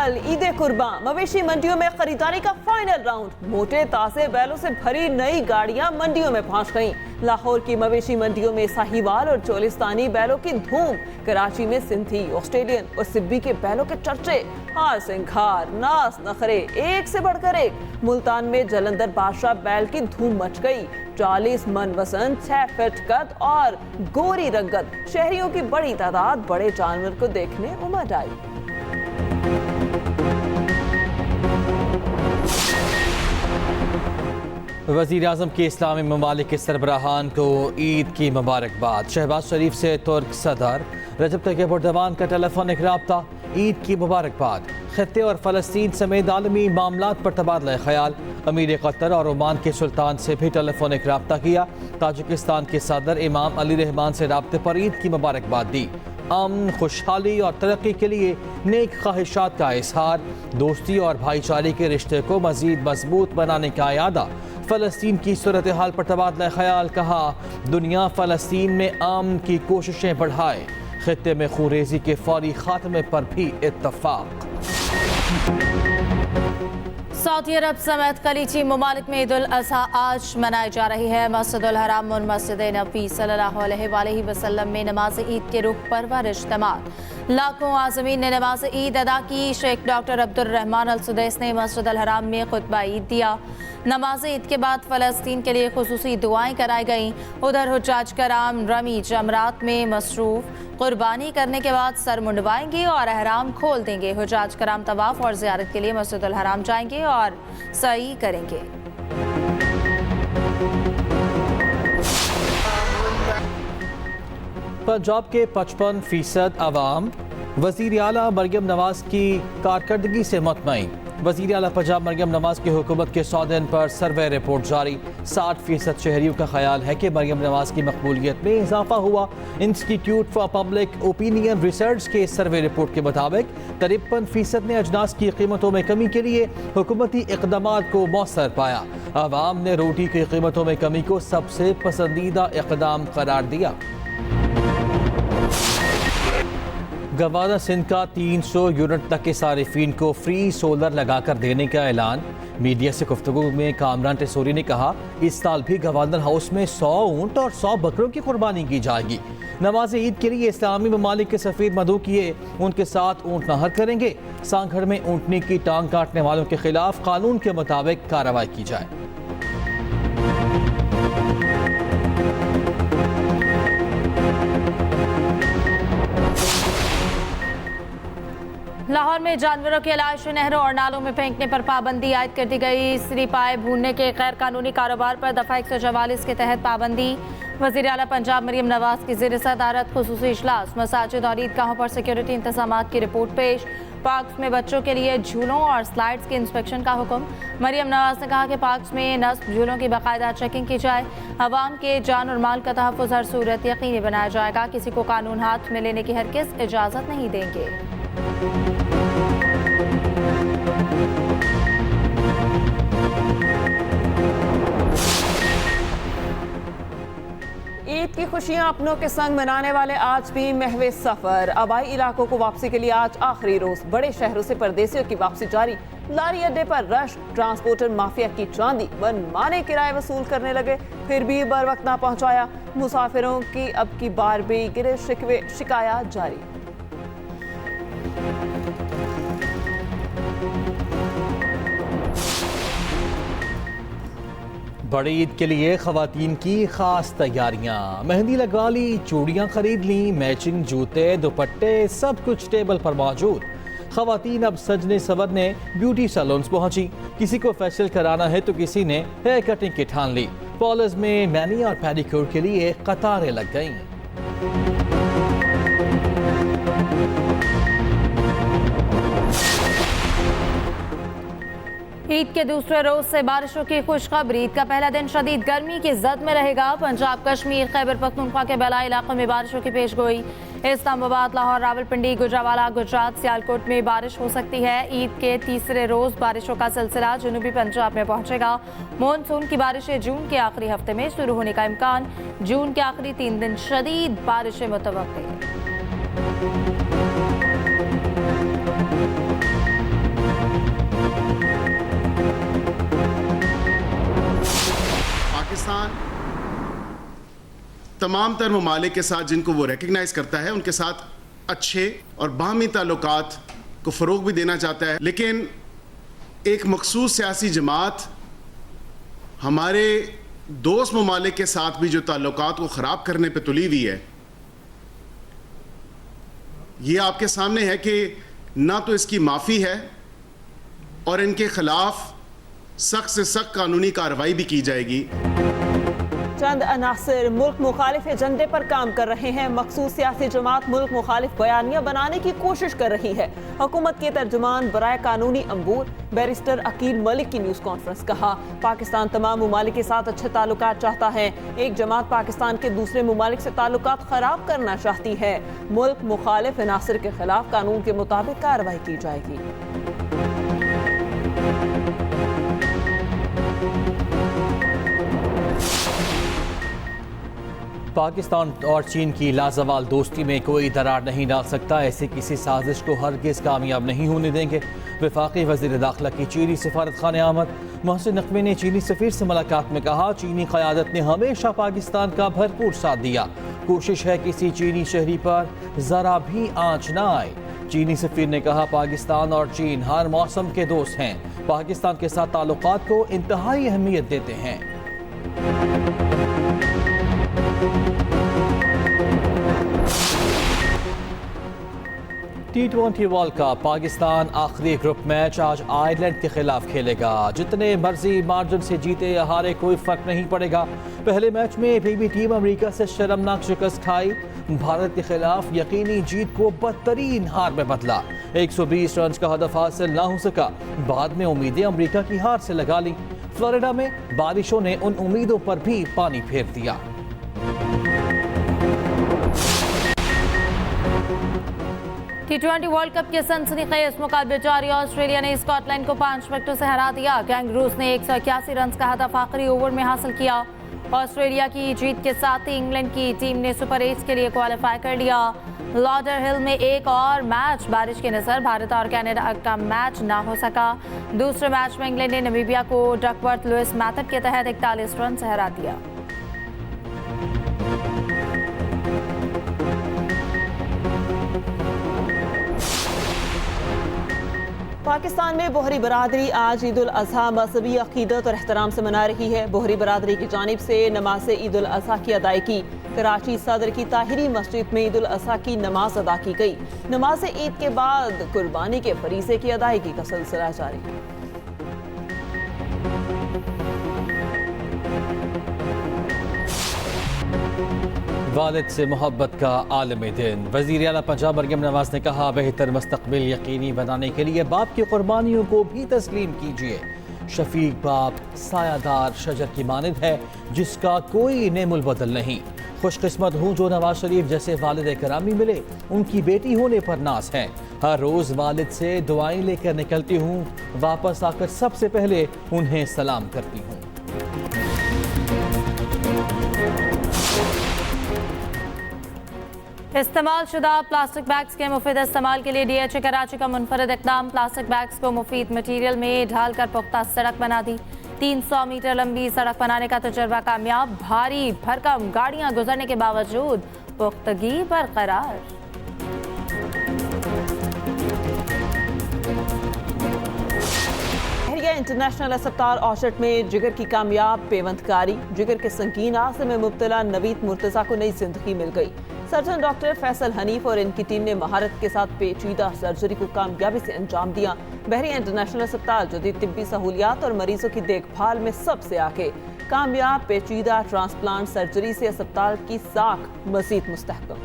कल ईद कुर्बान, मवेशी मंडियों में खरीदारी का फाइनल राउंड। मोटे ताजे बैलों से भरी नई गाड़ियां मंडियों में पहुंच गईं। लाहौर की मवेशी मंडियों में साहिवाल और चोलिस्तानी बैलों की धूम। कराची में सिंधी, ऑस्ट्रेलियन और सिब्बी के बैलों के चर्चे। हार सिंघार, नास नखरे एक से बढ़कर एक। मुल्तान में जलंधर बादशाह बैल की धूम मच गई। 40 मन वजन, 6 फीट कद और गोरी रंगत। शहरियों की बड़ी तादाद बड़े जानवर को देखने उमड़ आई। वज़ीर-ए-आज़म के इस्लामी ममालिक के सरबराहान को ईद की मुबारकबाद। शहबाज शरीफ से तुर्क सदर रजब तैयब एर्दोगान का टेलीफोनिक रब्ता। ईद की मुबारकबाद। खित्ते और फ़लस्तीन समेत आलमी मामलात पर तबादला ख्याल। अमीर कतर और ओमान के सुल्तान से भी टेलीफोनिक रब्ता किया। ताजिकिस्तान के सदर इमाम अली रहमान से रब्ते पर ईद की मुबारकबाद दी। अमन, खुशहाली और तरक्की के लिए नेक ख्वाहिशात का इजहार। दोस्ती और भाईचारे के रिश्ते को मज़ीद मजबूत बनाने का इरादा। फ़लस्तीन की सूरत हाल पर तबादला ख्याल। कहा, दुनिया फ़लस्तीन में अमन की कोशिशें बढ़ाए। खित्ते में खूरेज़ी के फौरी खात्मे पर भी इत्तफाक। सऊदी अरब समेत खलीजी ममालिक में ईद उल अज़हा आज मनाई जा रही है। मस्जिदुल हराम और मस्जिद नबी सल्लल्लाहु अलैहि वसल्लम में नमाज ईद के रुख पर व इज्तिमा। लाखों आज़मीन ने नमाज ईद अदा की। शेख डॉक्टर अब्दुल रहमान अल सुदैस ने मस्जिद अल हराम में खुतबा ईद दिया। नमाज ईद के बाद फ़लस्तीन के लिए खुसूसी दुआएं कराई गईं। उधर हुज्जाज कराम रमी जमरात में मसरूफ़। कुर्बानी करने के बाद सर मुंडवाएंगे और अहराम खोल देंगे। हुज्जाज कराम तवाफ़ और ज़ियारत के लिए मस्जिद अल हराम जाएंगे और सई करेंगे। पंजाब के 55% अवाम वज़ीर आला मरियम नवाज की कारकर्दगी से मुतमईन। वज़ीर आला पंजाब मरियम नवाज की हुकूमत के 100 दिन पर सर्वे रिपोर्ट जारी। 60% शहरियों का ख्याल है कि मरियम नवाज की मकबूलियत में इजाफा हुआ। Institute for public opinion research के सर्वे रिपोर्ट के मुताबिक 53% ने अजनास की कीमतों में कमी के लिए हुकूमती इक़दामात को मौसर पाया। आवाम ने रोटी की कीमतों में कमी को सबसे पसंदीदा इक़दाम करार दिया। गवाना सिंध का 300 यूनिट तक के सारिफीन को फ्री सोलर लगाकर देने का ऐलान। मीडिया से गुफ्तगू में कामरान टेसोरी ने कहा, इस साल भी गवर्नर हाउस में 100 ऊँट और 100 बकरों की कुर्बानी की जाएगी। नमाज ईद के लिए इस्लामी ममालिक के सफ़ीर मदऊ किए, उनके साथ ऊँट नहर करेंगे। सांगढ़ में ऊँटनी की टांग काटने वालों के खिलाफ कानून के मुताबिक कार्रवाई की जाए। लाहौर में जानवरों के अलाश नहरों और नालों में फेंकने पर पाबंदी आयद कर दी गई। सिरिपाए भूनने के गैर कानूनी कारोबार पर दफ़ा 144 के तहत पाबंदी। वज़ीर आला पंजाब मरियम नवाज की ज़ेर सदारत खुसूसी इजलास। मसाजिद और ईदगाहों पर सिक्योरिटी इंतजामात की रिपोर्ट पेश। पार्क्स में बच्चों के लिए झूलों और स्लाइड्स के इंस्पेक्शन का हुक्म। मरियम नवाज ने कहा कि पार्क्स में नस्ब झूलों की बाकायदा चेकिंग की जाए। अवाम के जान और माल का तहफ़्फ़ुज़ हर सूरत यकीनी बनाया जाएगा। किसी को कानून हाथ में लेने की हरगिज़ इजाज़त नहीं देंगे। ईद की खुशियां अपनों के संग मनाने वाले आज भी महवे सफर। आबाई इलाकों को वापसी के लिए आज आखिरी रोज। बड़े शहरों से परदेसियों की वापसी जारी। लारी अड्डे पर रश। ट्रांसपोर्टर माफिया की चांदी मनमाने किराए वसूल करने लगे, फिर भी बर वक्त ना पहुंचाया। मुसाफिरों की अब की बार भी गिरे शिकवे शिकायत जारी। बड़ी ईद के लिए खवातीन की खास तैयारियां। मेहंदी लगवा ली, चूड़ियां खरीद ली, मैचिंग जूते, दुपट्टे, सब कुछ टेबल पर मौजूद। खवातीन अब सजने संवरने ब्यूटी सैलून्स पहुंची। किसी को फेशियल कराना है तो किसी ने हेयर कटिंग की ठान ली। पार्लर्स में मैनी और पेडिक्योर के लिए कतारें लग गईं। ईद के दूसरे रोज से बारिशों की खुशखबरी। ईद का पहला दिन शदीद गर्मी की जद में रहेगा। पंजाब, कश्मीर, खैबर पख्तूनख्वा के बलाई इलाकों में बारिशों की पेशगोई। इस्लामाबाद, लाहौर, रावलपिंडी, गुजरावाला, गुजरात, सियालकोट में बारिश हो सकती है। ईद के तीसरे रोज बारिशों का सिलसिला जनूबी पंजाब में पहुंचेगा। मॉनसून की बारिशें जून के आखिरी हफ्ते में शुरू होने का इम्कान। जून के आखिरी 3 दिन शदीद बारिशें मुतवक्के। पाकिस्तान तमाम तर ममालिक के साथ जिनको वो रिकग्नाइज करता है उनके साथ अच्छे और बाहमी ताल्लुकात को फ़रोग भी देना चाहता है, लेकिन एक मखसूस सियासी जमात हमारे दोस्त ममालिक के साथ भी जो ताल्लुकात को ख़राब करने पे तुली हुई है। ये आपके सामने है कि ना तो इसकी माफ़ी है और इनके ख़िलाफ़ सख्त से सख्त कानूनी कार्रवाई भी की जाएगी। चंद अनासिर मुल्क मुखालिफ एजेंडे पर काम कर रहे हैं। मखसूस सियासी जमात मुल्क मुखालिफ बयानियां बनाने की कोशिश कर रही है। हुकूमत के तर्जुमान बराए कानूनी अम्बूर बैरिस्टर अकील मलिक की न्यूज़ कॉन्फ्रेंस। कहा, पाकिस्तान तमाम ममालिक के साथ अच्छे ताल्लुकात चाहता है। एक जमात पाकिस्तान के दूसरे ममालिक से ताल्लुकात खराब करना चाहती है। मुल्क मुखालिफ अनासिर के खिलाफ कानून के मुताबिक कार्रवाई की जाएगी। पाकिस्तान और चीन की लाजवाल दोस्ती में कोई दरार नहीं डाल सकता। ऐसी किसी साजिश को हरगिज़ कामयाब नहीं होने देंगे। वफाकी वज़ीर दाखिला की चीनी सफारत खाने आमद मोहसिन नकवी ने चीनी सफ़ीर से मुलाकात में कहा, चीनी क़यादत ने हमेशा पाकिस्तान का भरपूर साथ दिया। कोशिश है किसी चीनी शहरी पर ज़रा भी आँच न आए। चीनी सफ़ीर ने कहा, पाकिस्तान और चीन हर मौसम के दोस्त हैं। पाकिस्तान के साथ ताल्लुकात को इंतहाई अहमियत देते हैं। T20 वर्ल्ड कप पाकिस्तान आखिरी ग्रुप मैच आज आयरलैंड के खिलाफ खेलेगा। जितने मर्जी मार्जिन से जीते या हारे कोई फर्क नहीं पड़ेगा। पहले मैच में बीबी टीम अमेरिका से शर्मनाक शिकस्त खाई। भारत के खिलाफ यकीनी जीत को बदतरीन हार में बदला। 120 रन का हदफ हासिल ना हो सका। बाद में उम्मीदें अमेरिका की हार से लगा ली। फ्लोरिडा में बारिशों ने उन उम्मीदों पर भी पानी फेर दिया। T20 वर्ल्ड कप के सनसनीखेज मुकाबले जारी। ऑस्ट्रेलिया ने स्कॉटलैंड को 5 विकेटों से हरा दिया। कैंगरूज ने 181 रन का हदफ आखिरी ओवर में हासिल किया। ऑस्ट्रेलिया की जीत के साथ ही इंग्लैंड की टीम ने सुपर 8 के लिए क्वालिफाई कर लिया। लॉडर हिल में एक और मैच बारिश के नजर भारत और कनाडा का मैच ना हो सका। दूसरे मैच में इंग्लैंड ने नामीबिया को डकवर्थ लुइस मेथड के तहत 41 रन से हरा दिया। पाकिस्तान में बोहरी बरादरी आज ईद उल अज़हा मजहबी अकीदत और एहतराम से मना रही है। बोहरी बरादरी की जानिब से नमाज ईद उल अज़हा की अदायगी कराची सदर की ताहिरी मस्जिद में ईद उल अज़हा की नमाज अदा की गई। नमाज ईद के बाद कुर्बानी के फरीज़े की अदायगी का सिलसिला जारी है। वालिद से मोहब्बत का आलमी दिन। वज़ीर आला पंजाब मरियम नवाज ने कहा, बेहतर मुस्तकबिल यकीनी बनाने के लिए बाप की कुर्बानियों को भी तस्लीम कीजिए। शफीक बाप सायादार शजर की मानिंद है जिसका कोई नेमुल बदल नहीं। खुशकिस्मत हूँ जो नवाज शरीफ जैसे वालिद करामी मिले। उनकी बेटी होने पर नाज है। हर रोज़ वालिद से दुआएं लेकर निकलती हूँ। वापस आकर सबसे पहले उन्हें सलाम करती हूँ। इस्तेमाल शुदा प्लास्टिक बैग्स के मुफीद इस्तेमाल के लिए DHA कराची का मुनफरद इक़दाम। प्लास्टिक बैग्स को मुफीद मटीरियल में ढालकर पुख्ता सड़क बना दी। 300 मीटर लंबी सड़क बनाने का तजर्बा कामयाब। भारी भरकम गाड़ियां गुजरने के बावजूद पुख्तगी बरकरार। इंटरनेशनल अस्पताल औशट में जिगर की कामयाब पेवंदकारी। जिगर के संगीन आज़मे में मुब्तला नवीद मुर्तज़ा को नई जिंदगी मिल गई। सर्जन डॉक्टर फैसल हनीफ और इनकी टीम ने महारत के साथ पेचीदा सर्जरी को कामयाबी से अंजाम दिया। बहरिया इंटरनेशनल अस्पताल जदीद तिब्बी सहूलियात और मरीजों की देखभाल में सबसे आगे। कामयाब पेचीदा ट्रांसप्लांट सर्जरी से अस्पताल की साख मज़ीद मुस्तहकम।